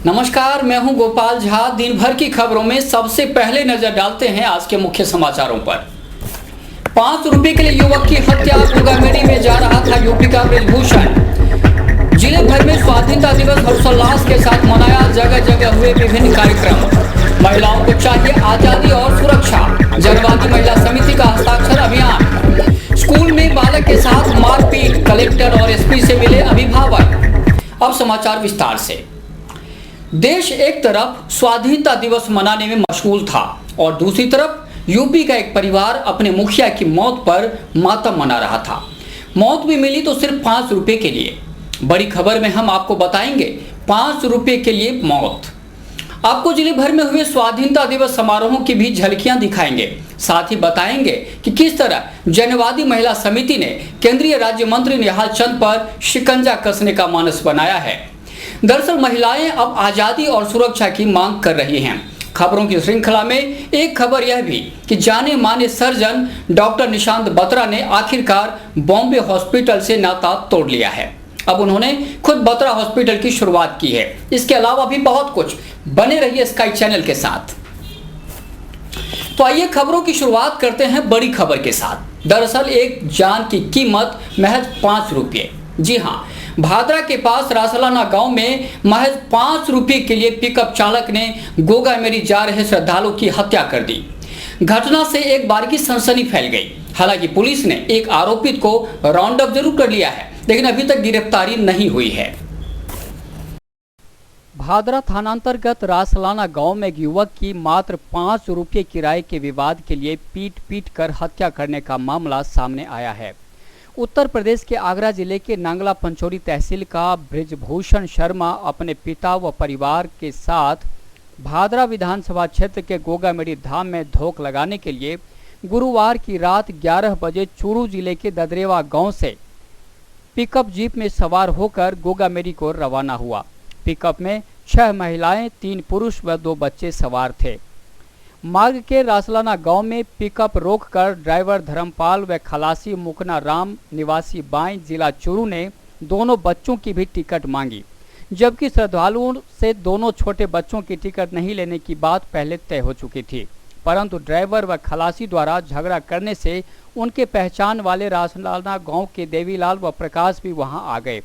नमस्कार, मैं हूं गोपाल झा। दिन भर की खबरों में सबसे पहले नजर डालते हैं आज के मुख्य समाचारों पर। 5 रुपए के लिए युवक की हत्या, गोगामेडी में जा रहा था यूपी का ब्रजभूषण। जिले भर में स्वाधीनता दिवस हर्षोल्लास के साथ मनाया, जगह जगह हुए विभिन्न कार्यक्रम। महिलाओं को चाहिए आजादी और सुरक्षा, जनवादी महिला समिति का हस्ताक्षर अभियान। स्कूल में बालक के साथ मारपीट, कलेक्टर और एसपी से मिले अभिभावक। अब समाचार विस्तार से। देश एक तरफ स्वाधीनता दिवस मनाने में मशगूल था और दूसरी तरफ यूपी का एक परिवार अपने मुखिया की मौत पर मातम मना रहा था। मौत भी मिली तो सिर्फ 5 रुपए के लिए। बड़ी खबर में हम आपको बताएंगे 5 रुपए के लिए मौत। आपको जिले भर में हुए स्वाधीनता दिवस समारोहों की भी झलकियां दिखाएंगे। साथ ही बताएंगे कि किस तरह जनवादी महिला समिति ने केंद्रीय राज्य मंत्री निहाल चंद पर शिकंजा कसने का मानस बनाया है। दरअसल महिलाएं अब आजादी और सुरक्षा की मांग कर रही हैं। खबरों की श्रृंखला में एक खबर यह भी कि जाने माने सर्जन डॉक्टर निशांत बत्रा ने आखिरकार बॉम्बे हॉस्पिटल से नाता तोड़ लिया है। अब उन्होंने खुद बत्रा हॉस्पिटल की शुरुआत की है। इसके अलावा भी बहुत कुछ। बने रहिए स्काई चैनल के साथ। तो आइए खबरों की शुरुआत करते हैं बड़ी खबर के साथ। दरअसल एक जान की कीमत महज 5 रुपये। जी हाँ, भादरा के पास रासलाना गांव में महज 5 रुपये के लिए पिकअप चालक ने गोगामेडी जा रहे श्रद्धालुओं की हत्या कर दी। घटना से एक बार की सनसनी फैल गई। हालांकि पुलिस ने एक आरोपित को राउंड अप जरूर कर लिया है, लेकिन अभी तक गिरफ्तारी नहीं हुई है। भादरा थानांतर्गत रासलाना गांव में एक युवक की मात्र 5 रुपये किराए के विवाद के लिए पीट कर हत्या करने का मामला सामने आया है। उत्तर प्रदेश के आगरा जिले के नांगला पंचोरी तहसील का ब्रजभूषण शर्मा अपने पिता व परिवार के साथ भादरा विधानसभा क्षेत्र के गोगामेडी धाम में धोख लगाने के लिए गुरुवार की रात 11 बजे चूरू जिले के ददरेवा गांव से पिकअप जीप में सवार होकर गोगामेडी को रवाना हुआ। पिकअप में 6 महिलाएं, 3 पुरुष व 2 बच्चे सवार थे। मार्ग के रासलाना गांव में पिकअप रोककर ड्राइवर धर्मपाल व खलासी मुकना राम निवासी बाई जिला चूरू ने दोनों बच्चों की भी टिकट मांगी, जबकि श्रद्धालुओं से दोनों छोटे बच्चों की टिकट नहीं लेने की बात पहले तय हो चुकी थी। परंतु ड्राइवर व खलासी द्वारा झगड़ा करने से उनके पहचान वाले रासलाना गांव के देवीलाल व प्रकाश भी वहां आ गए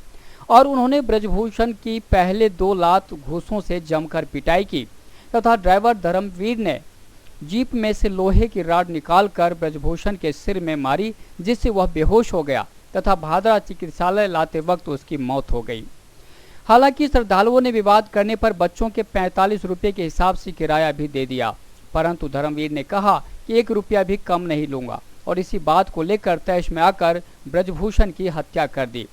और उन्होंने ब्रजभूषण की पहले 2 लात घूंसों से जमकर पिटाई की तथा ड्राइवर धर्मवीर ने जीप में से लोहे की राड निकालकर ब्रजभूषण के सिर में मारी, जिससे वह बेहोश हो गया तथा भादरा चिकित्सालय लाते वक्त उसकी मौत हो गई। हालांकि श्रद्धालुओं ने विवाद करने पर बच्चों के 45 रुपये के हिसाब से किराया भी दे दिया, परंतु धर्मवीर ने कहा कि 1 रुपया भी कम नहीं लूंगा और इसी बात को लेकर तैश में आकर ब्रजभूषण की हत्या कर दी।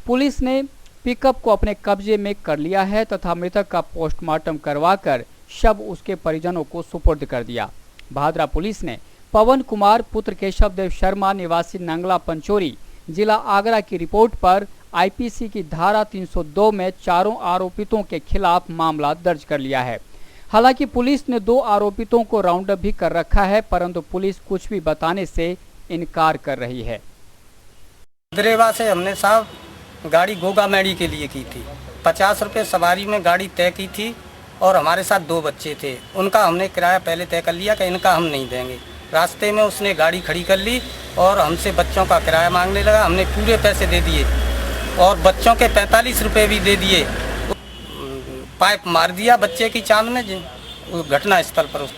पुलिस ने पिकअप को अपने कब्जे में कर लिया है तथा मृतक का पोस्टमार्टम करवाकर शव उसके परिजनों को सुपुर्द कर दिया। भादरा पुलिस ने पवन कुमार पुत्र केशव देव शर्मा निवासी नांगला पंचोरी जिला आगरा की रिपोर्ट पर आईपीसी की धारा 302 में 4 आरोपितों के खिलाफ मामला दर्ज कर लिया है। हालांकि पुलिस ने 2 आरोपितों को राउंड अप भी कर रखा है, परंतु पुलिस कुछ भी बताने से इनकार कर रही है। दरेवा से हमने साहब गाड़ी गोगामेडी के लिए की थी। 50 रुपये सवारी में गाड़ी तय की थी और हमारे साथ 2 बच्चे थे। उनका हमने किराया पहले तय कर लिया कि इनका हम नहीं देंगे। रास्ते में उसने गाड़ी खड़ी कर ली और हमसे बच्चों का किराया मांगने लगा। हमने पूरे पैसे दे दिए और बच्चों के 45 रुपये भी दे दिए। पाइप मार दिया बच्चे की चांद में। उस घटना स्थल पर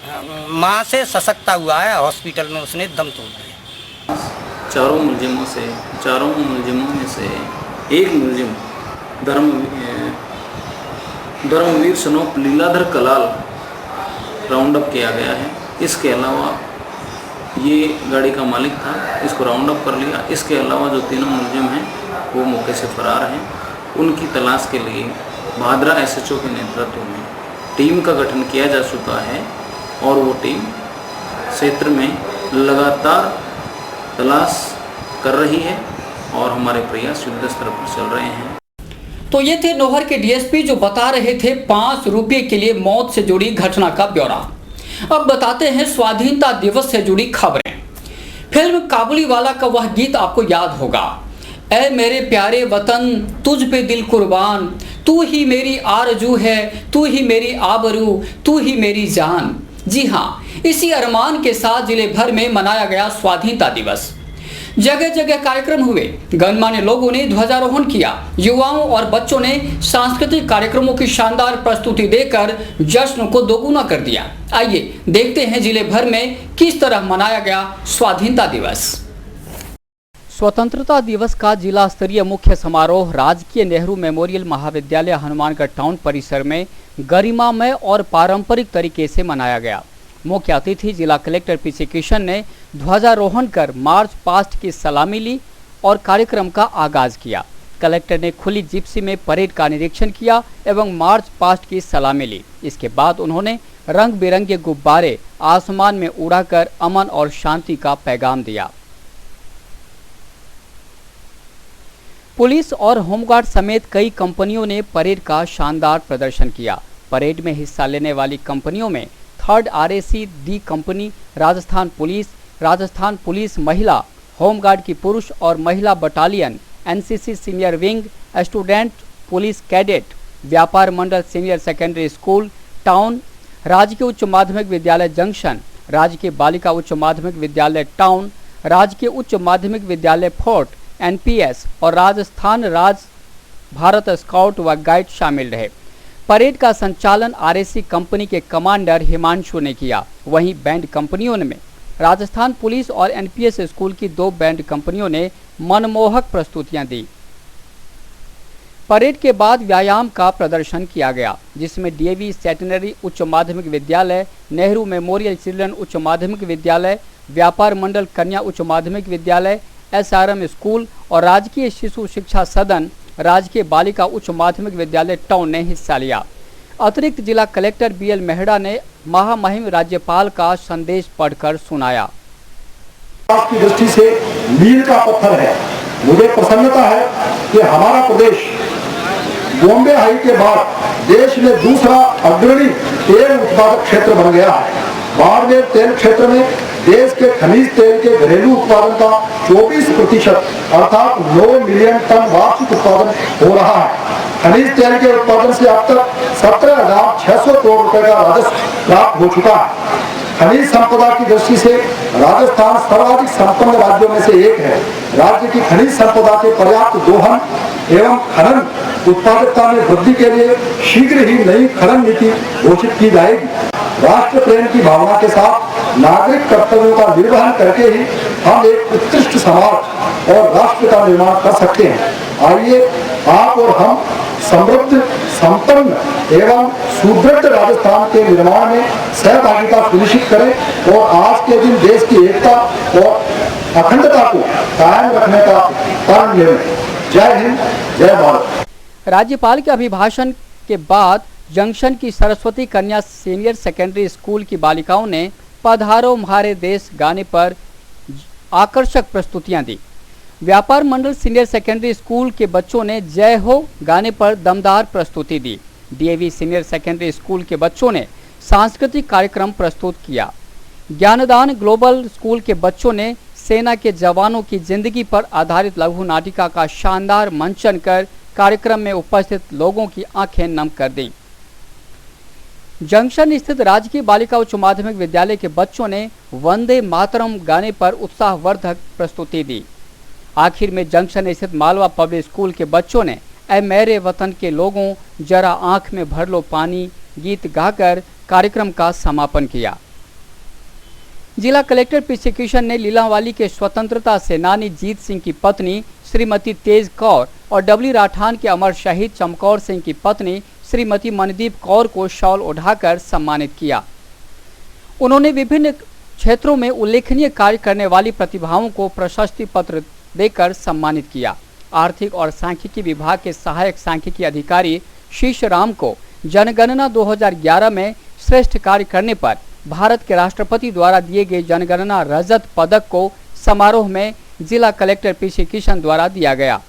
माँ से सशक्ता हुआ है, हॉस्पिटल में उसने दम तोड़ दिया। 4 मुलजिमों में से एक मुलजिम धर्मवीर सनोप लीलाधर कलाल राउंड अप किया गया है। इसके अलावा ये गाड़ी का मालिक था, इसको राउंड अप कर लिया। इसके अलावा जो 3 मुलजिम हैं वो मौके से फरार हैं। उनकी तलाश के लिए भादरा एसएचओ के नेतृत्व में टीम का गठन किया जा चुका है और वो टीम क्षेत्र में लगातार तलाश कर रही है और हमारे प्रयास युद्ध स्तर पर चल रहे हैं। तो ये थे नौहर के डीएसपी जो बता रहे थे 5 रुपये के लिए मौत से जुड़ी घटना का ब्यौरा। अब बताते हैं स्वाधीनता दिवस से जुड़ी खबरें। फिल्म काबुलीवाला का वह गीत आपको याद होगा। ऐ मेरे प्यारे वतन तुझ पे दिल कुर्बान, तू ही मेरी आरजू है, तू ही मेरी आबरू, तू ही मेरी जान। जी हाँ, इसी अरमान के साथ जिले भर में मनाया गया स्वाधीनता दिवस। जगह जगह कार्यक्रम हुए, गणमान्य लोगों ने ध्वजारोहण किया, युवाओं और बच्चों ने सांस्कृतिक कार्यक्रमों की शानदार प्रस्तुति देकर जश्न को दोगुना कर दिया। आइए देखते हैं जिले भर में किस तरह मनाया गया स्वाधीनता दिवस। स्वतंत्रता दिवस का जिला स्तरीय मुख्य समारोह राजकीय नेहरू मेमोरियल महाविद्यालय हनुमानगढ़ टाउन परिसर में गरिमामय और पारंपरिक तरीके से मनाया गया। मुख्य अतिथि जिला कलेक्टर पीसी किशन ने ध्वजारोहण कर मार्च पास्ट की सलामी ली और कार्यक्रम का आगाज किया। कलेक्टर ने खुली जिप्सी में परेड का निरीक्षण किया एवं मार्च पास्ट की सलामी ली। इसके बाद उन्होंने रंग बिरंगे गुब्बारे आसमान में उड़ाकर अमन और शांति का पैगाम दिया। पुलिस और होमगार्ड समेत कई कंपनियों ने परेड का शानदार प्रदर्शन किया। परेड में हिस्सा लेने वाली कंपनियों में 3rd RAC D company, Rajasthan police महिला, होमगार्ड की पुरुष और महिला battalion, NCC senior wing, student police cadet, व्यापार मंडल सीनियर सेकेंडरी स्कूल टाउन, राजकीय उच्च माध्यमिक विद्यालय जंक्शन, राजकीय बालिका उच्च माध्यमिक विद्यालय टाउन, राजकीय उच्च माध्यमिक विद्यालय फोर्ट, NPS और राजस्थान भारत स्काउट व गाइड शामिल रहे। परेड का संचालन RAC कंपनी के कमांडर हिमांशु ने किया। वहीं बैंड कंपनियों में राजस्थान पुलिस और NPS स्कूल की 2 बैंड कंपनियों ने मनमोहक प्रस्तुतियां दी। परेड के बाद व्यायाम का प्रदर्शन किया गया, जिसमें DAV सेटेनरी उच्च माध्यमिक विद्यालय, नेहरू मेमोरियल चिल्ड्रन उच्च माध्यमिक विद्यालय, व्यापार मंडल कन्या उच्च माध्यमिक विद्यालय, SRM स्कूल और राजकीय शिशु शिक्षा सदन, राजकीय बालिका उच्च माध्यमिक विद्यालय टाउन ने हिस्सा लिया। अतिरिक्त जिला कलेक्टर BL मेहड़ा ने महामहिम राज्यपाल का संदेश पढ़कर सुनाया। की दृष्टि से मील का पत्थर है। मुझे प्रसन्नता है कि हमारा प्रदेश बॉम्बे हाई के बाद देश में दूसरा अग्रणी तेल उत्पादक क्षेत्र बन गया है। बाड़मेर तेल क्षेत्र में देश के खनिज तेल के घरेलू उत्पादन का 24% अर्थात 9 मिलियन टन वार्षिक उत्पादन हो रहा है। खनिज तेल के उत्पादन से अब तक 17,600 करोड़ रुपए का राजस्व प्राप्त हो चुका है। खनिज संपदा की दृष्टि से राजस्थान सर्वाधिक संपन्न राज्यों में से एक है। राज्य की खनिज संपदा के पर्याप्त दोहन एवं खनन उत्पादकता में वृद्धि के लिए शीघ्र ही नई खनन नीति घोषित की जाएगी। राष्ट्र प्रेम की भावना के साथ नागरिक कर्तव्यों का निर्वहन करके ही हम एक उत्कृष्ट समाज और राष्ट्र का निर्माण कर सकते हैं। आइए आप और हम समृद्ध, संपन्न एवं सुदृढ़ राजस्थान के निर्माण में सहभागिता सुनिश्चित करें और आज के दिन देश की एकता और अखंडता को कायम रखने का प्रण लें। जय हिंद, जय भारत। राज्यपाल के अभिभाषण के बाद जंक्शन की सरस्वती कन्या सीनियर सेकेंडरी स्कूल की बालिकाओं ने पधारो म्हारे देश गाने पर आकर्षक प्रस्तुतियां दी। व्यापार मंडल सीनियर सेकेंडरी स्कूल के बच्चों ने जय हो गाने पर दमदार प्रस्तुति दी। DAV सीनियर सेकेंडरी स्कूल के बच्चों ने सांस्कृतिक कार्यक्रम प्रस्तुत किया। ज्ञानदान ग्लोबल स्कूल के बच्चों ने सेना के जवानों की जिंदगी पर आधारित लघु नाटिका का शानदार मंचन कर कार्यक्रम में उपस्थित लोगों की आंखें नम कर दी। जंक्शन स्थित राजकीय बालिका उच्च माध्यमिक विद्यालय के बच्चों ने वंदे मातरम गाने पर उत्साहवर्धक प्रस्तुति दी। आखिर में जंक्शन स्थित मालवा पब्लिक स्कूल के बच्चों ने ऐ मेरे वतन के लोगों जरा आंख में भर लो पानी गीत गाकर कार्यक्रम का समापन किया। जिला कलेक्टर पीसी किशन ने लीलावाली के स्वतंत्रता सेनानी जीत सिंह की पत्नी श्रीमती तेज कौर और डबली राठान के अमर शहीद चमकौर सिंह की पत्नी श्रीमती मनदीप कौर को शॉल ओढ़ाकर सम्मानित किया। उन्होंने विभिन्न क्षेत्रों में उल्लेखनीय कार्य करने वाली प्रतिभाओं को प्रशस्ति पत्र देकर सम्मानित किया। आर्थिक और सांख्यिकी विभाग के सहायक सांख्यिकी अधिकारी शीश राम को जनगणना 2011 में श्रेष्ठ कार्य करने पर भारत के राष्ट्रपति द्वारा दिए गए जनगणना रजत पदक को समारोह में जिला कलेक्टर पीसी किशन द्वारा दिया गया।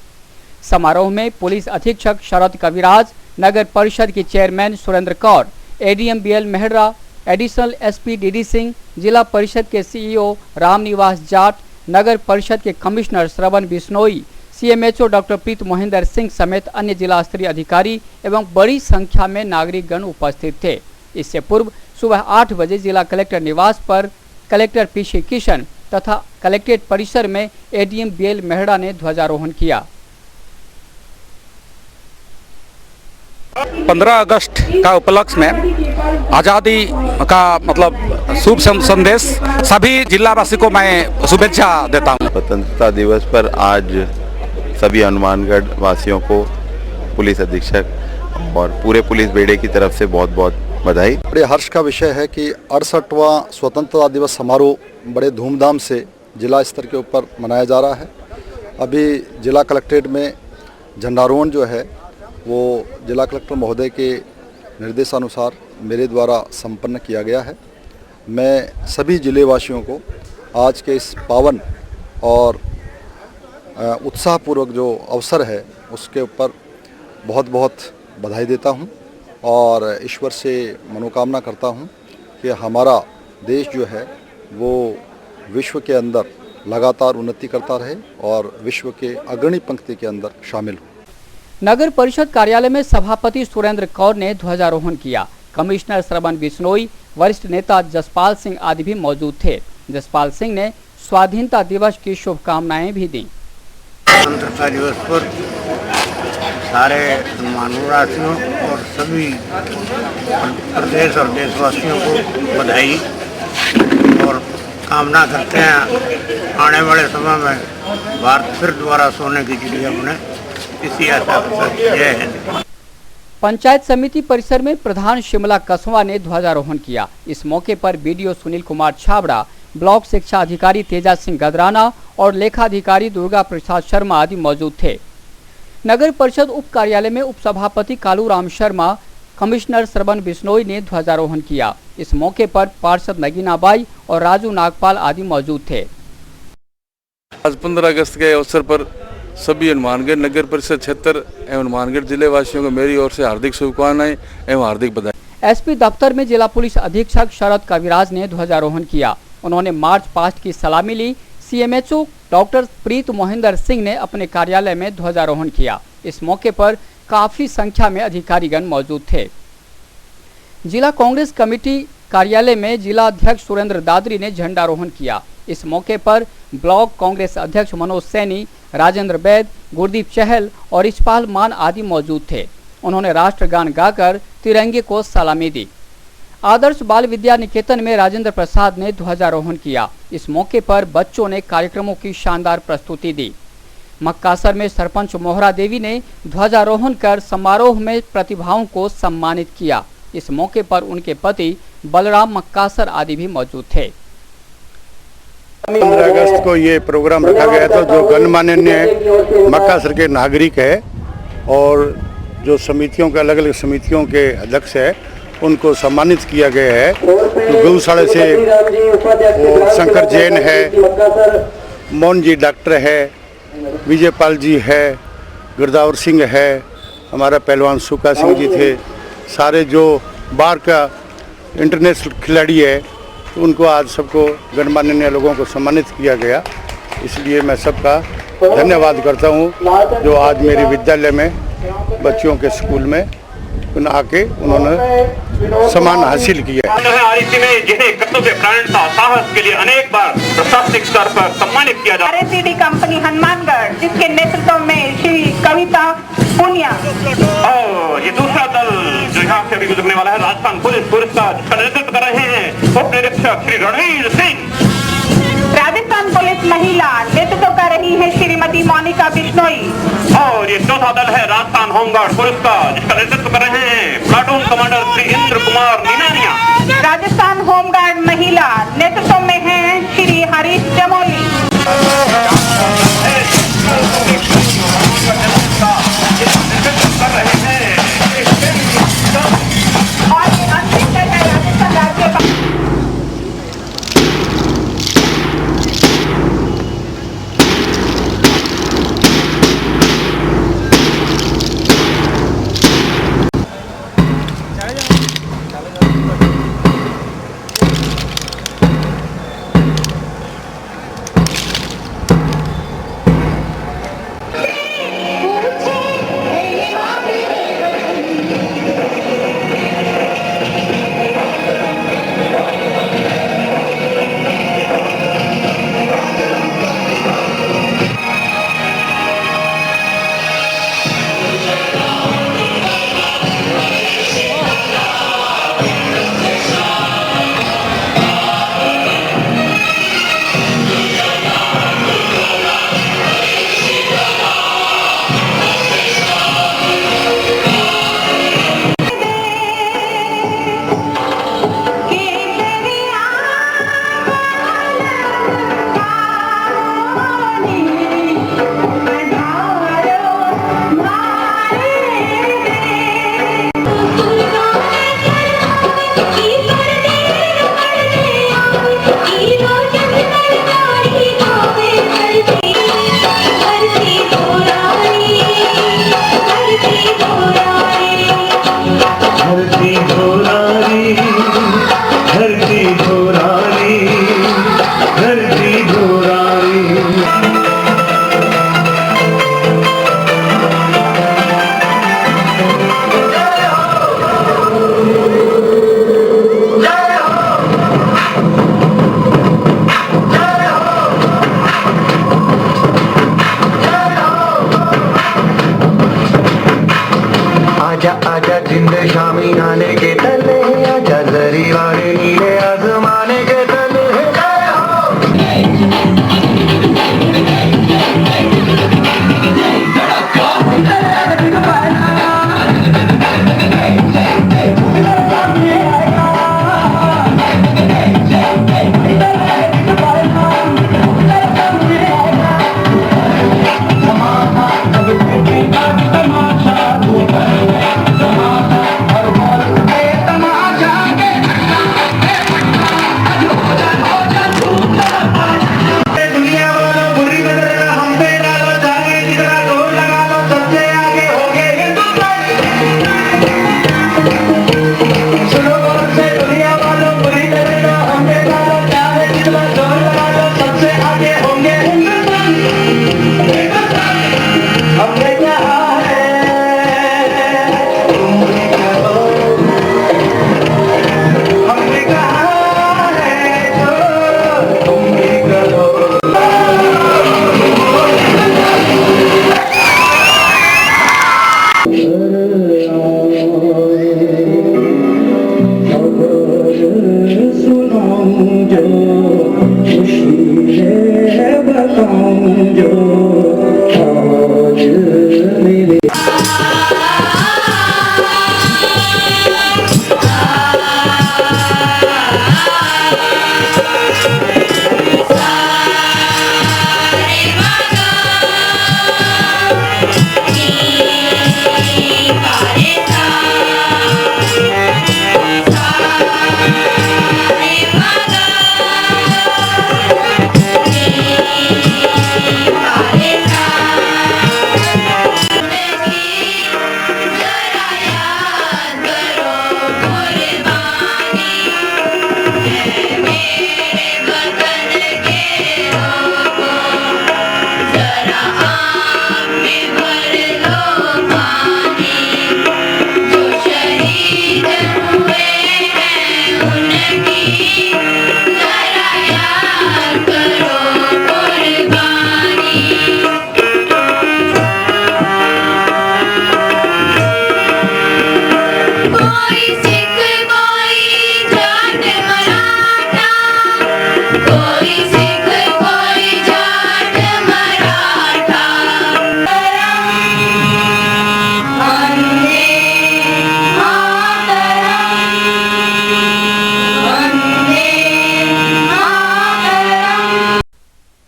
समारोह में पुलिस अधीक्षक शरद कविराज, नगर परिषद की chairman Surendra Kaur, ADM BL Mehra, additional SP DD Singh, जिला परिषद के CEO रामनिवास जाट, नगर परिषद के कमिश्नर श्रवण बिश्नोई, सीएमएचओ डॉक्टर प्रीत मोहिंदर सिंह समेत अन्य जिला स्तरीय अधिकारी एवं बड़ी संख्या में नागरिकगण उपस्थित थे। इससे पूर्व सुबह 8 बजे जिला कलेक्टर निवास पर कलेक्टर पीसी किशन तथा कलेक्ट्रेट परिसर में एडीएम बीएल मेहड़ा ने ध्वजारोहण किया। 15 अगस्त का उपलक्ष्य में आज़ादी का मतलब शुभ संदेश सभी जिलावासी को मैं शुभेच्छा देता हूं। स्वतंत्रता दिवस पर आज सभी हनुमानगढ़ वासियों को पुलिस अधीक्षक और पूरे पुलिस बेड़े की तरफ से बहुत बहुत बधाई। बड़े हर्ष का विषय है कि 68वां स्वतंत्रता दिवस समारोह बड़े धूमधाम से जिला स्तर के ऊपर मनाया जा रहा है। अभी जिला कलेक्ट्रेट में झंडारोहण जो है वो जिला कलेक्टर महोदय के निर्देशानुसार मेरे द्वारा संपन्न किया गया है। मैं सभी जिले वासियों को आज के इस पावन और उत्साहपूर्वक जो अवसर है उसके ऊपर बहुत बहुत बधाई देता हूं और ईश्वर से मनोकामना करता हूं कि हमारा देश जो है वो विश्व के अंदर लगातार उन्नति करता रहे और विश्व के अग्रणी पंक्ति के अंदर शामिल हो। नगर परिषद कार्यालय में सभापति सुरेंद्र कौर ने ध्वजारोहण किया। कमिश्नर श्रवण बिश्नोई, वरिष्ठ नेता जसपाल सिंह आदि भी मौजूद थे। जसपाल सिंह ने स्वाधीनता दिवस की शुभकामनाएं भी दी। स्वतंत्रता दिवस पर सारे मानववासियों और सभी प्रदेश और देशवासियों को बधाई और कामना करते हैं आने वाले समय में भारत फिर दोबारा सोने की चिड़िया बने, इसी आशा के साथ जय हिंद। पंचायत समिति परिसर में प्रधान शिमला कसवा ने ध्वजारोहण किया। इस मौके पर बीडीओ सुनील कुमार छाबड़ा, ब्लॉक शिक्षा अधिकारी तेजा सिंह गदराना और लेखाधिकारी दुर्गा प्रसाद शर्मा आदि मौजूद थे। नगर परिषद उप कार्यालय में उप सभापति कालू राम शर्मा, कमिश्नर श्रवण बिश्नोई ने ध्वजारोहण किया। इस मौके पर पार्षद नगीनाबाई और राजू नागपाल आदि मौजूद थे। आज 15 अगस्त के अवसर पर सभी हनुमानगढ़ नगर परिषद क्षेत्र एवं हनुमानगढ़ जिले वासियों को मेरी ओर से हार्दिक शुभकामनाएं एवं हार्दिक बधाई। एसपी दफ्तर में जिला पुलिस अधीक्षक शरद कविराज ने ध्वजारोहण किया। उन्होंने मार्च पास्ट की सलामी ली। सीएमएचओ डॉक्टर प्रीत मोहिंदर सिंह ने अपने कार्यालय में ध्वजारोहण किया। इस मौके पर काफी संख्या में अधिकारीगण मौजूद थे। जिला कांग्रेस कमेटी कार्यालय में जिला अध्यक्ष सुरेंद्र दादरी ने झंडारोहण किया। इस मौके पर ब्लॉक कांग्रेस अध्यक्ष मनोज सैनी, राजेंद्र बैद, गुरदीप चहल और इचपाल मान आदि मौजूद थे। उन्होंने राष्ट्रगान गाकर तिरंगे को सलामी दी। आदर्श बाल विद्या निकेतन में राजेंद्र प्रसाद ने ध्वजारोहण किया। इस मौके पर बच्चों ने कार्यक्रमों की शानदार प्रस्तुति दी। मक्कासर में सरपंच मोहरा देवी ने ध्वजारोहण कर समारोह में प्रतिभाओं को सम्मानित किया। इस मौके पर उनके पति बलराम मक्कासर आदि भी मौजूद थे। 15 अगस्त को ये प्रोग्राम रखा गया था। जो गणमान्य मक्कासर के नागरिक है और जो समितियों के अलग अलग समितियों के अध्यक्ष है उनको सम्मानित किया गया है। तो गौशाला से शंकर जैन है, मोहन जी डॉक्टर है, विजयपाल जी है, गिरदावर सिंह है, हमारा पहलवान सुखा सिंह जी थे। सारे जो बाहर का इंटरनेशनल खिलाड़ी है उनको आज सबको गणमान्य लोगों को सम्मानित किया गया। इसलिए मैं सबका धन्यवाद करता हूँ जो आज मेरे विद्यालय में बच्चों के स्कूल में आके उन्होंने सम्मान हासिल किया है। में जिन्हें कर्तव्य प्राणता साहस के लिए अनेक बार प्रशासनिक स्तर पर सम्मानित किया जाता है। RSCD कंपनी हनुमानगढ़ जिसके नेतृत्व में श्री कविता पुनिया और ये दूसरा दल जो यहाँ से अभी गुजरने वाला है राजस्थान पुलिस का जिसका नेतृत्व कर रहे हैं उप निरीक्षक श्री रणवीर सिंह। राजस्थान पुलिस महिला नेतृत्व कर रही है श्रीमती मोनिका बिश्नोई और ये चौथा दल है राजस्थान होमगार्ड पुलिस का जिसका नेतृत्व कर रहे हैं platoon commander Shri Indra Kumar Ninaniya. Rajasthan home guard महिला नेतृत्व में है श्री हरीश जमोली। आने के तले आजा जरी वाले नीले आसमाने के तले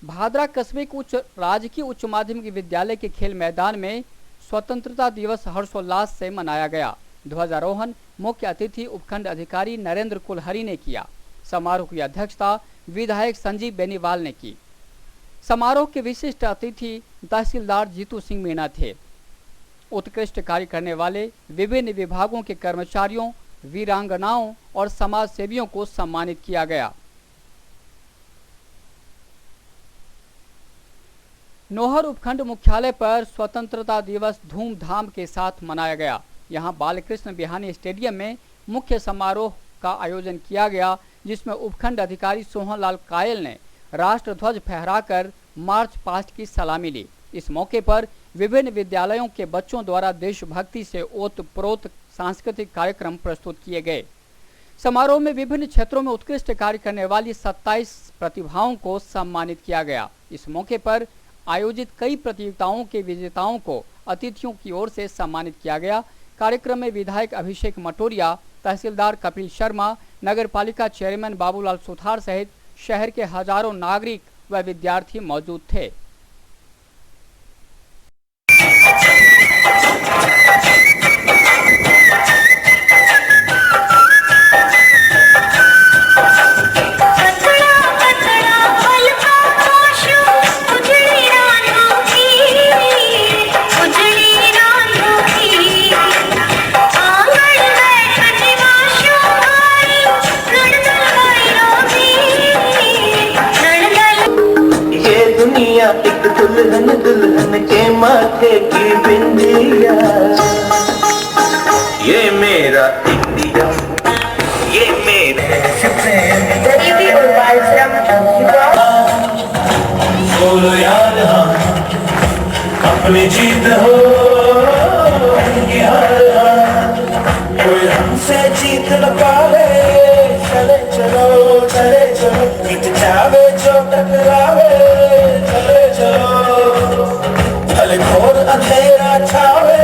भादरा कस्बे के राजकीय उच्च माध्यमिक विद्यालय के खेल मैदान में स्वतंत्रता दिवस हर्षोल्लास से मनाया गया। ध्वजारोहण मुख्य अतिथि उपखंड अधिकारी नरेंद्र कुलहरी ने किया। समारोह की अध्यक्षता विधायक संजीव बेनीवाल ने की। समारोह के विशिष्ट अतिथि तहसीलदार जीतू सिंह मीणा थे। उत्कृष्ट कार्य करने वाले विभिन्न विभागों के कर्मचारियों, वीरांगनाओं और समाज सेवियों को सम्मानित किया गया। नोहर उपखंड मुख्यालय पर स्वतंत्रता दिवस धूमधाम के साथ मनाया गया। यहां बालकृष्ण बिहानी स्टेडियम में मुख्य समारोह का आयोजन किया गया, जिसमें उपखंड अधिकारी सोहन लाल कायल ने राष्ट्र ध्वज फहराकर मार्च पास्ट की सलामी ली। इस मौके पर विभिन्न विद्यालयों के बच्चों द्वारा देशभक्ति से ओतप्रोत सांस्कृतिक कार्यक्रम प्रस्तुत किए गए। समारोह में विभिन्न क्षेत्रों में उत्कृष्ट कार्य करने वाली 27 प्रतिभाओं को सम्मानित किया गया। इस मौके पर आयोजित कई प्रतियोगिताओं के विजेताओं को अतिथियों की ओर से सम्मानित किया गया। कार्यक्रम में विधायक अभिषेक मटोरिया, तहसीलदार कपिल शर्मा, नगरपालिका चेयरमैन बाबूलाल सुथार सहित शहर के हजारों नागरिक व विद्यार्थी मौजूद थे। एक दुल्हन दुल्हन के माथे की बिंदिया, ये मेरा इंडिया, ये मेरे बोलो याद अपनी जीत हो, कोई हमसे से जीत न पावे, चले चलो जीत जावे जो टकरावे, चले चलो भले घोर अंधेरा छावे,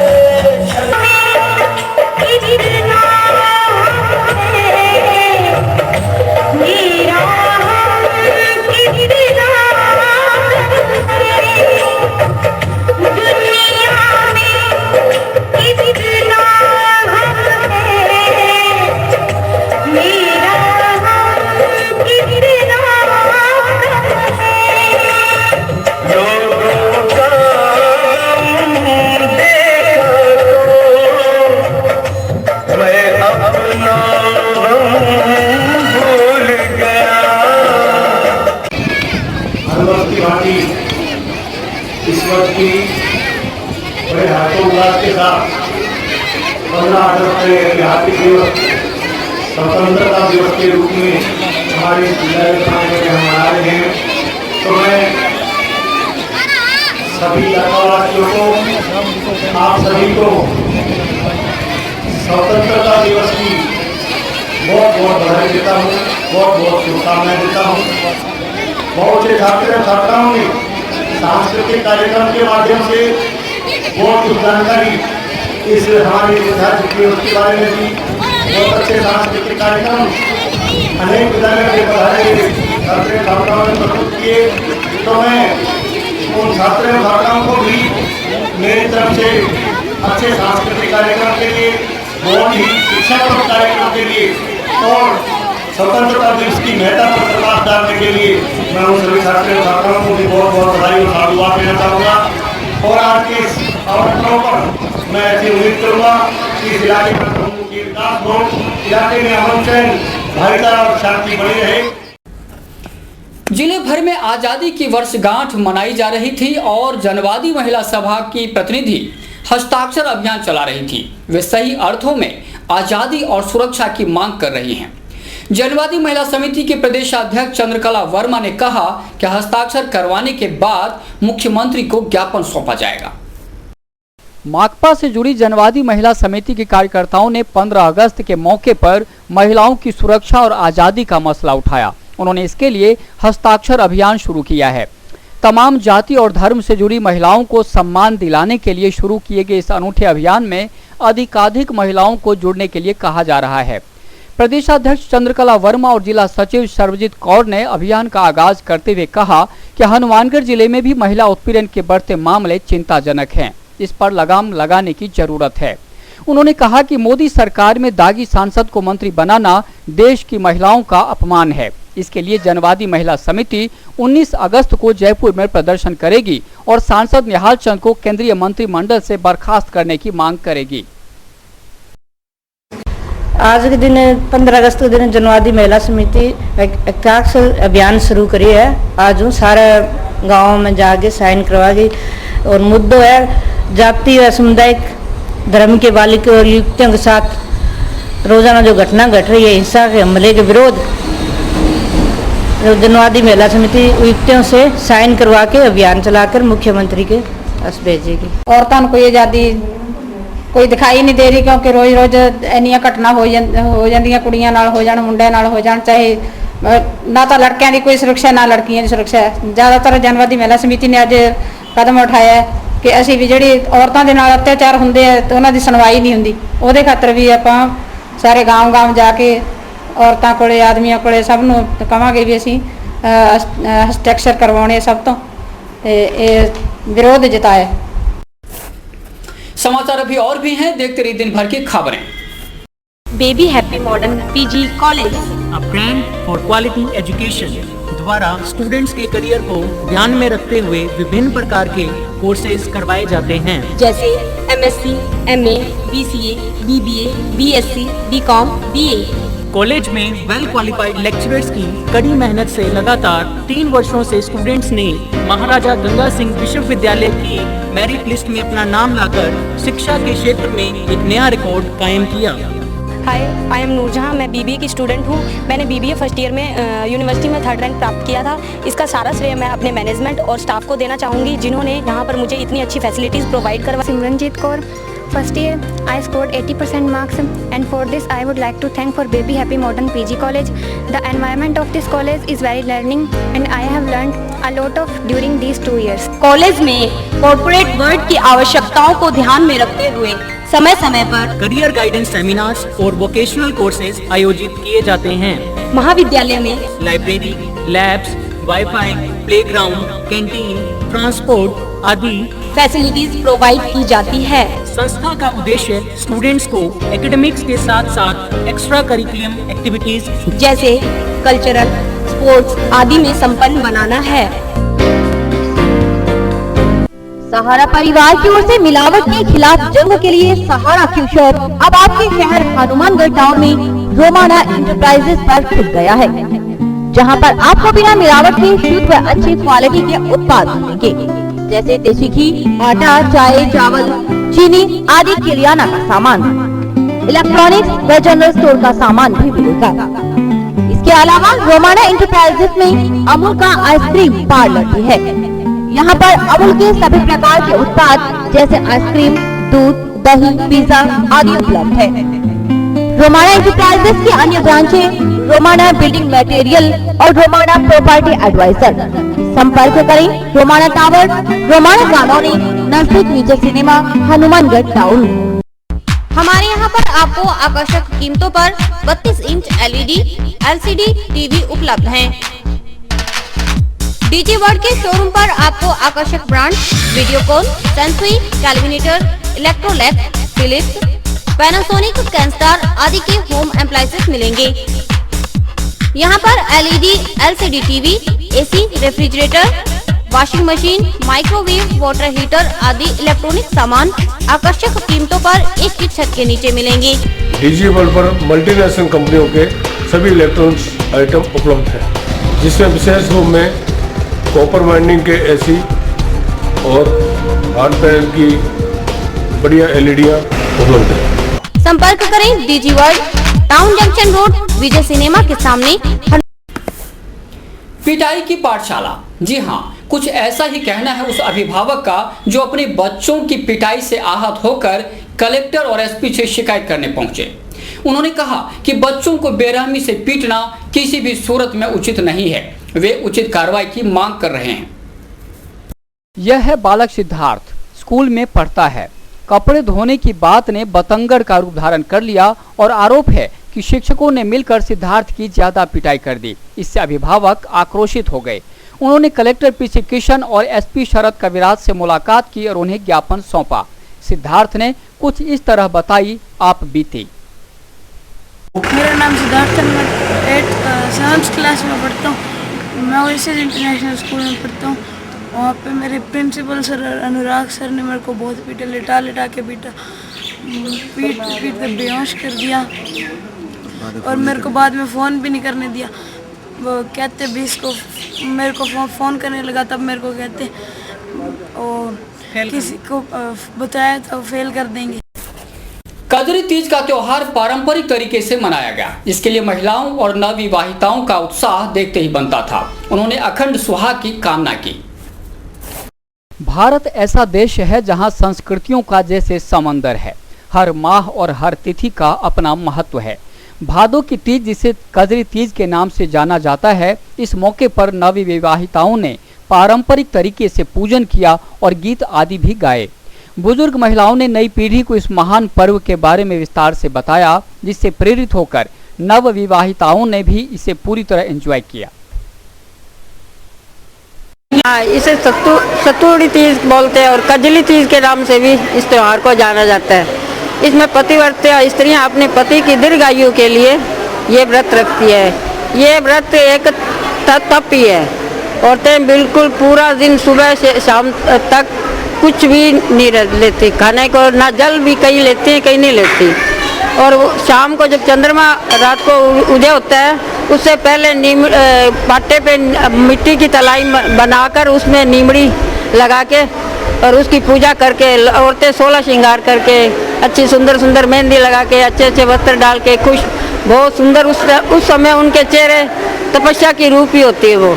इस वर्ष की बड़े हर्षोल्लास के साथ 15 अगस्त के ऐतिहासिक दिवस स्वतंत्रता दिवस के रूप में हमारे विद्यालय में हम मना रहे हैं। तो मैं सभी इलाकावासियों को, आप सभी को स्वतंत्रता दिवस की बहुत बहुत बधाई देता हूँ, बहुत बहुत शुभकामनाएं देता हूँ। बहुत से छात्र छात्राओं ने सांस्कृतिक कार्यक्रम के माध्यम से बहुत कुछ जानकारी इस हमारे विद्यार्थी दिवस के बारे में दी। बहुत अच्छे सांस्कृतिक कार्यक्रम अनेक विद्यालयों के पढ़ाए छात्र छात्राओं ने प्रस्तुत किए। तो मैं उन छात्र छात्राओं को भी मेरी तरफ से अच्छे सांस्कृतिक कार्यक्रम के लिए, बहुत ही शिक्षात्मक कार्यक्रम के लिए और स्वतंत्रता दिवस की महत्ता पर प्रकाश डालने के लिए मैं उन सभी छात्र छात्राओं को भी बहुत बहुत बधाई और साधुवाद देना चाहूँगा। और आज के इस अवसरों पर मैं ऐसी उम्मीद करूँगा कि इस इलाके का विकास हो, इलाके में अमन चैन, भाईचारा और शांति बनी रहे। जिले भर में आजादी की वर्षगांठ मनाई जा रही थी और जनवादी महिला सभा की प्रतिनिधि हस्ताक्षर अभियान चला रही थी। वे सही अर्थों में आजादी और सुरक्षा की मांग कर रही हैं। जनवादी महिला समिति के प्रदेशाध्यक्ष चंद्रकला वर्मा ने कहा कि हस्ताक्षर करवाने के बाद मुख्यमंत्री को ज्ञापन सौंपा जाएगा। माकपा से जुड़ी जनवादी महिला समिति के कार्यकर्ताओं ने 15 अगस्त के मौके पर महिलाओं की सुरक्षा और आजादी का मसला उठाया। उन्होंने इसके लिए हस्ताक्षर अभियान शुरू किया है। तमाम जाति और धर्म से जुड़ी महिलाओं को सम्मान दिलाने के लिए शुरू किए गए इस अनूठे अभियान में अधिकाधिक महिलाओं को जुड़ने के लिए कहा जा रहा है। प्रदेशाध्यक्ष चंद्रकला वर्मा और जिला सचिव सर्वजीत कौर ने अभियान का आगाज करते हुए कहा कि हनुमानगढ़ जिले में भी महिला उत्पीड़न के बढ़ते मामले चिंताजनक हैं। इस पर लगाम लगाने की जरूरत है। उन्होंने कहा कि मोदी सरकार में दागी सांसद को मंत्री बनाना देश की महिलाओं का अपमान है। इसके लिए जनवादी महिला समिति 19 अगस्त को जयपुर में प्रदर्शन करेगी और सांसद निहाल चंद को केंद्रीय मंत्रिमंडल से बर्खास्त करने की मांग करेगी। आज के दिन 15 अगस्त के दिन जनवादी महिला समिति हस्ताक्षर अभियान शुरू करी है। आज सारे गाँव में जाके साइन करवा गई और मुद्दों है जाति व सामुदायिक धर्म के बालिका और युवतियों के साथ रोजाना जो घटना घट रही है हिंसा के हमले के विरोध, जनवादी महिला समिति युवतियों से साइन करवा के अभियान चलाकर मुख्यमंत्री के पास भेजेगी। औरतों को ये आजादी कोई दिखाई नहीं दे रही क्योंकि रोज रोज इन्नियां घटना हो जांदियां, कुड़ियां नाल हो जाण, मुंडे नाल हो जाण, चाहे ना तो लड़कियां की कोई सुरक्षा ना लड़कियां की सुरक्षा। ज़्यादातर जनवादी महिला समिति ने अज कदम उठाया है कि असीं भी जिहड़ी औरतां दे नाल अत्याचार हुंदे है तो उन्हां दी सुनवाई नहीं हुंदी, उहदे खातर भी आपां सारे गांव गांव जाके औरतां कोले आदमियां कोले सब नूं कहांगे भी असीं हस्ताक्षर करवाउणे सब तो विरोध जताया। समाचार अभी और भी हैं, देखते रहिए दिन भर की खबरें। Baby happy modern PG college, a brand for quality education द्वारा स्टूडेंट्स के करियर को ध्यान में रखते हुए विभिन्न प्रकार के कोर्सेज करवाए जाते हैं, जैसे MSc, MA, BCA, BBA, BSc, BCom, BA. College में वेल क्वालिफाइड लेक्चरर्स की कड़ी मेहनत से लगातार 3 वर्षों से स्टूडेंट्स ने महाराजा गंगा सिंह विश्वविद्यालय की मेरिट लिस्ट में अपना नाम लाकर शिक्षा के क्षेत्र में एक नया रिकॉर्ड कायम किया। हाय, आई एम नूरजहां, मैं बीबीए की स्टूडेंट हूँ। मैंने बीबीए फर्स्ट ईयर में यूनिवर्सिटी में 3rd रैंक प्राप्त किया था। इसका सारा श्रेय मैं अपने मैनेजमेंट और स्टाफ को देना चाहूँगी जिन्होंने यहाँ पर मुझे इतनी अच्छी फैसिलिटीज़ प्रोवाइड करवा। Simranjeet Kaur, first year. I scored 80% marks, and for this I would like to thank for Baby Happy Modern PG College. The environment of this college is very learning, and I have learned a lot of during these 2 years. College में corporate world की आवश्यकताओं को ध्यान में रखते हुए समय समय पर करियर गाइडेंस सेमिनार्स और वोकेशनल कोर्सेज आयोजित किए जाते हैं। महाविद्यालय में library, labs, wifi, playground, canteen, transport आदि फैसिलिटीज प्रोवाइड की जाती है। संस्था का उद्देश्य स्टूडेंट्स को एकेडमिक्स के साथ साथ एक्स्ट्रा करिकुलम एक्टिविटीज जैसे कल्चरल, स्पोर्ट्स आदि में संपन्न बनाना है। सहारा परिवार की ओर से मिलावट के खिलाफ जंग के लिए सहारा फ्यूचर अब आपके शहर हनुमानगढ़ टाउन में रोमाना इंटरप्राइजेस पर खुल गया है, जहां पर आपको बिना मिलावट के शुद्ध व अच्छी क्वालिटी के उत्पाद मिलेंगे, जैसे देसी घी, आटा, चाय, चावल, चीनी आदि किराना का सामान, इलेक्ट्रॉनिक्स व जनरल स्टोर का सामान भी मिलेगा। इसके अलावा रोमाना इंटरप्राइजेस में अमूल का आइसक्रीम पार्लर भी है। यहाँ पर अमूल के सभी प्रकार के उत्पाद जैसे आइसक्रीम, दूध, दही, पिज्जा आदि उपलब्ध है। रोमाना इंटरप्राइजेस की अन्य ब्रांचें रोमाना बिल्डिंग मटेरियल और रोमाना प्रॉपर्टी एडवाइजर। संपर्क करें रोमाना टावर, रोमाना कॉलोनी, नजदीक विजय सिनेमा, हनुमानगढ़ टाउन। हमारे यहाँ पर आपको आकर्षक कीमतों पर 32 इंच LED, LCD टीवी उपलब्ध हैं। डीजी वर्ल्ड के शोरूम पर आपको आकर्षक brand Videocon, Sansui, Kelvinator, Electrolux, Philips, Panasonic, Kenstar आदि के होम एप्लायंसेस मिलेंगे। यहाँ पर LED, LCD TV, AC, refrigerator, washing machine, microwave, water heater आदि इलेक्ट्रॉनिक सामान आकर्षक कीमतों पर एक ही छत के नीचे मिलेंगे। डीजी वर्ल्ड पर मल्टीनेशनल कंपनियों के सभी इलेक्ट्रॉनिक्स आइटम उपलब्ध हैं, जिसमें विशेष रूप में कॉपर वाइंडिंग के AC और हार्ड पैनल की बढ़िया LEDयां उपलब्ध हैं। संपर्क करें DG world, town junction road, Vijay cinema के सामने। पिटाई की पाठशाला। जी हाँ, कुछ ऐसा ही कहना है उस अभिभावक का जो अपने बच्चों की पिटाई से आहत होकर कलेक्टर और SP से शिकायत करने पहुंचे। उन्होंने कहा कि बच्चों को बेरहमी से पीटना किसी भी सूरत में उचित नहीं है। वे उचित कार्रवाई की मांग कर रहे हैं। यह है बालक सिद्धार्थ, स्कूल में पढ़ता है। कपड़े धोने की बात ने बतंगड़ का रूप धारण कर लिया और आरोप है कि शिक्षकों ने मिलकर सिद्धार्थ की ज्यादा पिटाई कर दी। इससे अभिभावक आक्रोशित हो गए। उन्होंने कलेक्टर PC किशन और SP शरद कविराज से मुलाकात की और उन्हें ज्ञापन सौंपा। सिद्धार्थ ने कुछ इस तरह बताई आप बीती। मेरा नाम सिद्धार्थ है, मैं 7th क्लास में पढ़ता हूँ। मैं ओएसिस इंटरनेशनल स्कूल में पढ़ता हूँ। वहाँ पे मेरे प्रिंसिपल सर अनुराग सर ने मेरे को बहुत पीटा, लिटा के पीटा, पीट के बेहोश कर दिया और मेरे को बाद में फ़ोन भी नहीं करने दिया। वो कहते 20 को मेरे को फ़ोन करने लगा, तब मेरे को कहते और किसी को बताया तो फेल कर देंगे। कजरी तीज का त्योहार पारंपरिक तरीके से मनाया गया। इसके लिए महिलाओं और नवविवाहिताओं का उत्साह देखते ही बनता था। उन्होंने अखंड सुहाग की कामना की। भारत ऐसा देश है जहां संस्कृतियों का जैसे समंदर है। हर माह और हर तिथि का अपना महत्व है। भादों की तीज, जिसे कजरी तीज के नाम से जाना जाता है, इस मौके पर नवविवाहिताओं ने पारंपरिक तरीके से पूजन किया और गीत आदि भी गाए। बुजुर्ग महिलाओं ने नई पीढ़ी को इस महान पर्व के बारे में विस्तार से बताया, जिससे प्रेरित होकर नवविवाहिताओं ने भी इसे पूरी तरह एंजॉय किया। इसे सतुड़ी तीज बोलते हैं और कजली तीज के नाम से भी इस त्योहार को जाना जाता है। इसमें पतिव्रत स्त्रियां अपने पति की दीर्घायु के लिए ये व्रत रखती है। ये व्रत एक तप ही है। औरतें बिल्कुल पूरा दिन सुबह से शाम तक कुछ भी नहीं लेती, खाने को ना जल भी कहीं लेती हैं, कहीं नहीं लेती। और शाम को जब चंद्रमा रात को उदय होता है, उससे पहले पाटे पे मिट्टी की तलाई बनाकर उसमें नीमड़ी लगा के और उसकी पूजा करके औरतें 16 श्रृंगार करके अच्छी सुंदर सुंदर मेहंदी लगा के अच्छे वस्त्र डाल के खुश बहुत सुंदर उस समय उनके चेहरे तपस्या की रूप ही होती है वो।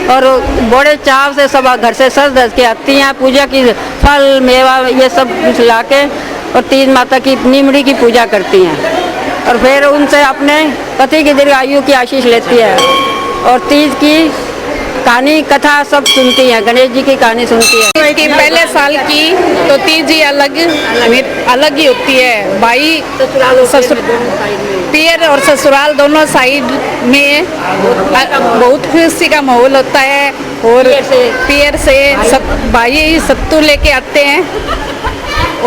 और बड़े चाव से सब घर से सज धज के आती हैं, पूजा की फल मेवा ये सब कुछ ला के और तीज माता की नीमड़ी की पूजा करती हैं और फिर उनसे अपने पति की दीर्घायु की आशीष लेती है और तीज की कहानी कथा सब सुनती हैं, गणेश जी की कहानी सुनती है। कि पहले साल की तो तीज ही अलग ही होती है। भाई पियर और ससुराल दोनों साइड में बहुत खुशी का माहौल होता है और पियर से भाई सत्तू लेके आते हैं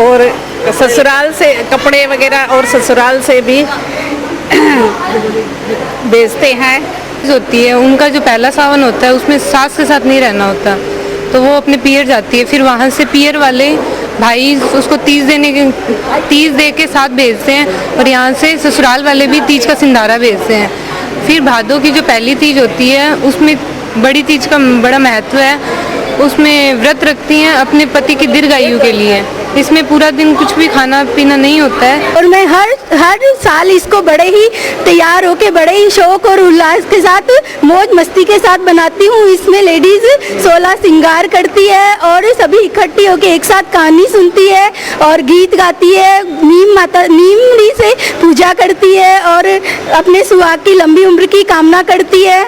और ससुराल से कपड़े वगैरह और ससुराल से भी बेचते हैं। होती है उनका जो पहला सावन होता है उसमें सास के साथ नहीं रहना होता, तो वो अपने पियर जाती है। फिर वहाँ से पियर वाले भाई उसको तीज दे के साथ भेजते हैं और यहाँ से ससुराल वाले भी तीज का सिंधारा भेजते हैं। फिर भादों की जो पहली तीज होती है उसमें बड़ी तीज का बड़ा महत्व है, उसमें व्रत रखती हैं अपने पति की दीर्घायु के लिए। इसमें पूरा दिन कुछ भी खाना पीना नहीं होता है और मैं हर साल इसको बड़े ही तैयार होके बड़े ही शौक और उल्लास के साथ मौज मस्ती के साथ बनाती हूँ। इसमें लेडीज 16 श्रृंगार करती है और सभी इकट्ठी होके एक साथ कहानी सुनती है और गीत गाती है, नीमड़ी से पूजा करती है और अपने सुहाग की लंबी उम्र की कामना करती है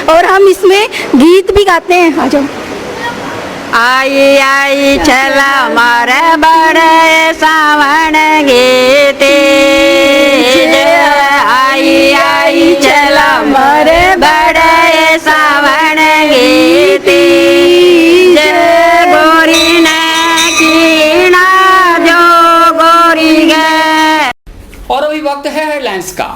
और हम इसमें गीत भी गाते हैं। आ जाओ। आई आई चला मारे बड़े सावन गीते, आई आई चला मारे बड़े सावन गीते, गोरी ने कीना जो गोरी गए। और अभी वक्त है हेडलाइंस का।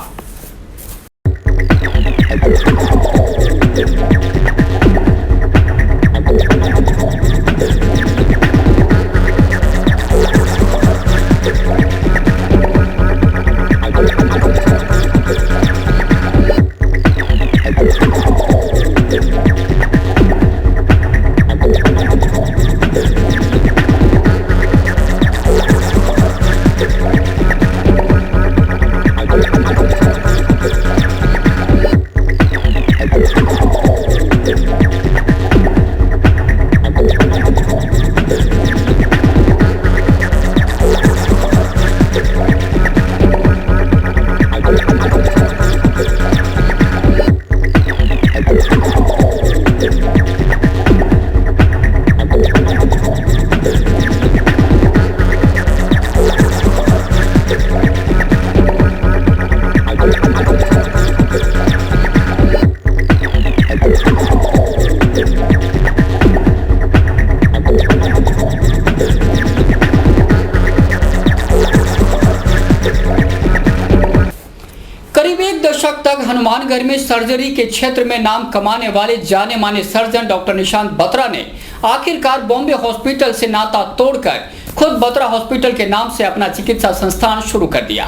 हनुमानगढ़ में सर्जरी के क्षेत्र में नाम कमाने वाले जाने माने सर्जन डॉक्टर निशांत बत्रा ने आखिरकार बॉम्बे हॉस्पिटल से नाता तोड़कर खुद बत्रा हॉस्पिटल के नाम से अपना चिकित्सा संस्थान शुरू कर दिया।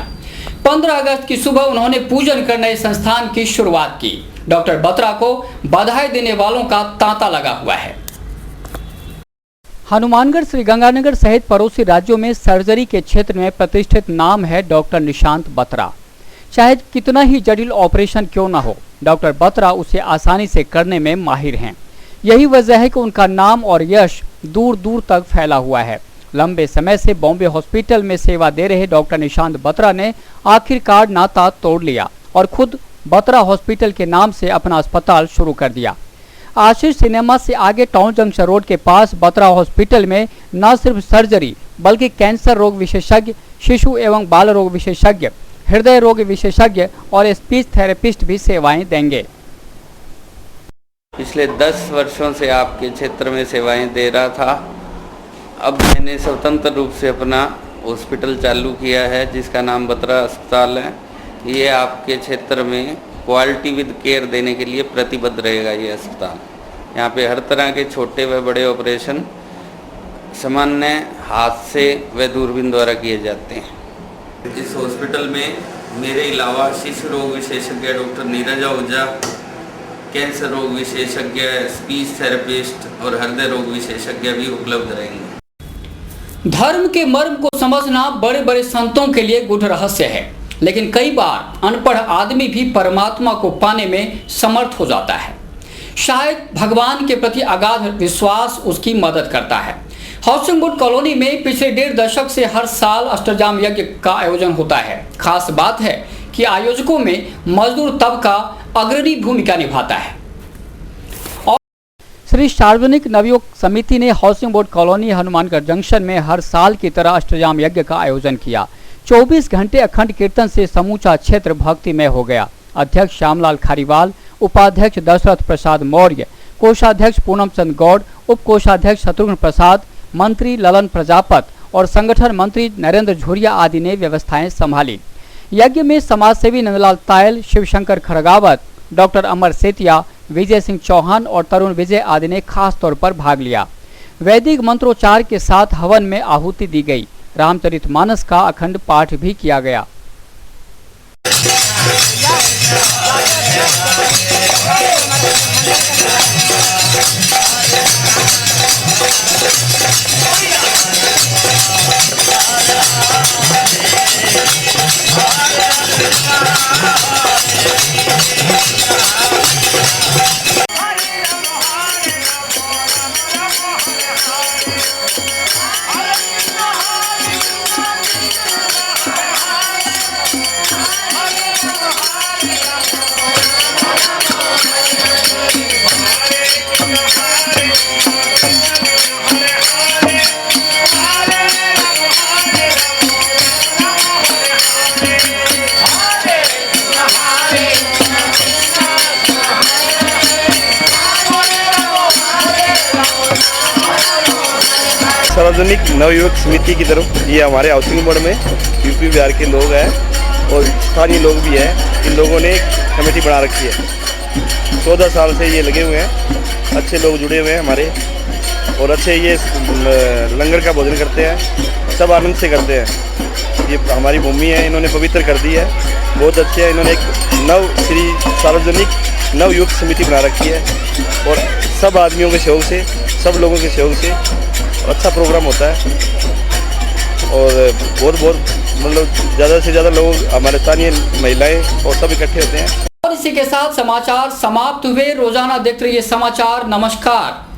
15 अगस्त की सुबह उन्होंने पूजन कर नए संस्थान की शुरुआत की। डॉक्टर बत्रा को बधाई देने वालों का तांता लगा हुआ है। हनुमानगढ़, श्रीगंगानगर सहित पड़ोसी राज्यों में सर्जरी के क्षेत्र में प्रतिष्ठित नाम है डॉक्टर निशांत बत्रा। चाहे कितना ही जटिल ऑपरेशन क्यों न हो, डॉक्टर बत्रा उसे आसानी से करने में माहिर हैं। यही वजह है कि उनका नाम और यश दूर दूर तक फैला हुआ है। लंबे समय से बॉम्बे हॉस्पिटल में सेवा दे रहे डॉक्टर निशांत बत्रा ने आखिरकार नाता तोड़ लिया और खुद बत्रा हॉस्पिटल के नाम से अपना अस्पताल शुरू कर दिया। आशीष सिनेमा से आगे टाउन जंक्शन रोड के पास बत्रा हॉस्पिटल में न सिर्फ सर्जरी बल्कि कैंसर रोग विशेषज्ञ, शिशु एवं बाल रोग विशेषज्ञ, हृदय रोग विशेषज्ञ और स्पीच थेरेपिस्ट भी सेवाएं देंगे। पिछले 10 वर्षों से आपके क्षेत्र में सेवाएं दे रहा था। अब मैंने स्वतंत्र रूप से अपना हॉस्पिटल चालू किया है जिसका नाम बत्रा अस्पताल है। ये आपके क्षेत्र में क्वालिटी विद केयर देने के लिए प्रतिबद्ध रहेगा। ये अस्पताल यहाँ पे हर तरह के छोटे व बड़े ऑपरेशन सामान्य हाथ से व दूरबीन द्वारा किए जाते हैं। इस हॉस्पिटल में मेरे अलावा शिशु रोग विशेषज्ञ डॉक्टर नीरज आहूजा, कैंसर रोग विशेषज्ञ, स्पीच थेरेपिस्ट और हृदय रोग विशेषज्ञ भी उपलब्ध रहेंगे। धर्म के मर्म को समझना बड़े बड़े संतों के लिए गूढ़ रहस्य है, लेकिन कई बार अनपढ़ आदमी भी परमात्मा को पाने में समर्थ हो जाता है। शायद भगवान के प्रति अगाध विश्वास उसकी मदद करता है। हाउसिंग बोर्ड कॉलोनी में पिछले 1.5 दशक से हर साल अष्टजाम यज्ञ का आयोजन होता है। खास बात है कि आयोजकों में मजदूर तबका अग्रणी भूमिका निभाता है। और श्री सार्वजनिक नवयुग समिति ने housing board colony Hanumangarh junction में हर साल की तरह अष्टजाम यज्ञ का आयोजन किया। 24 घंटे अखंड कीर्तन से समूचा क्षेत्र भक्तिमय हो गया। अध्यक्ष श्यामलाल खारीवाल, उपाध्यक्ष दशरथ प्रसाद मौर्य, कोषाध्यक्ष पूनम चंद गौड़, उप कोषाध्यक्ष शत्रुघ्न प्रसाद, मंत्री ललन प्रजापत और संगठन मंत्री नरेंद्र झुरिया आदि ने व्यवस्थाएं संभाली। यज्ञ में समाजसेवी नंदलाल तायल, शिवशंकर खड़गावत, डॉक्टर अमर सेतिया, विजय सिंह चौहान और तरुण विजय आदि ने खास तौर पर भाग लिया। वैदिक मंत्रोच्चार के साथ हवन में आहुति दी गई। रामचरितमानस का अखंड पाठ भी किया गया। सार्वजनिक नवयुवक समिति की तरफ ये हमारे हाउसिंग बोर्ड में यूपी बिहार के लोग हैं और स्थानीय लोग भी हैं। इन लोगों ने एक कमेटी बना रखी है। 14 साल से ये लगे हुए हैं। अच्छे लोग जुड़े हुए हैं हमारे और अच्छे ये लंगर का भोजन करते हैं। सब आनंद से करते हैं। ये हमारी भूमि है, इन्होंने पवित्र कर दी है। बहुत अच्छे है। इन्होंने एक श्री सार्वजनिक नवयुवक समिति बना रखी है और सब आदमियों के सहयोग से, सब लोगों के सहयोग से अच्छा प्रोग्राम होता है और बहुत मतलब ज़्यादा से ज़्यादा लोग हमारे स्थानीय महिलाएं और सब इकट्ठे होते हैं। और इसी के साथ समाचार समाप्त हुए। रोजाना देखते रहिए समाचार। नमस्कार।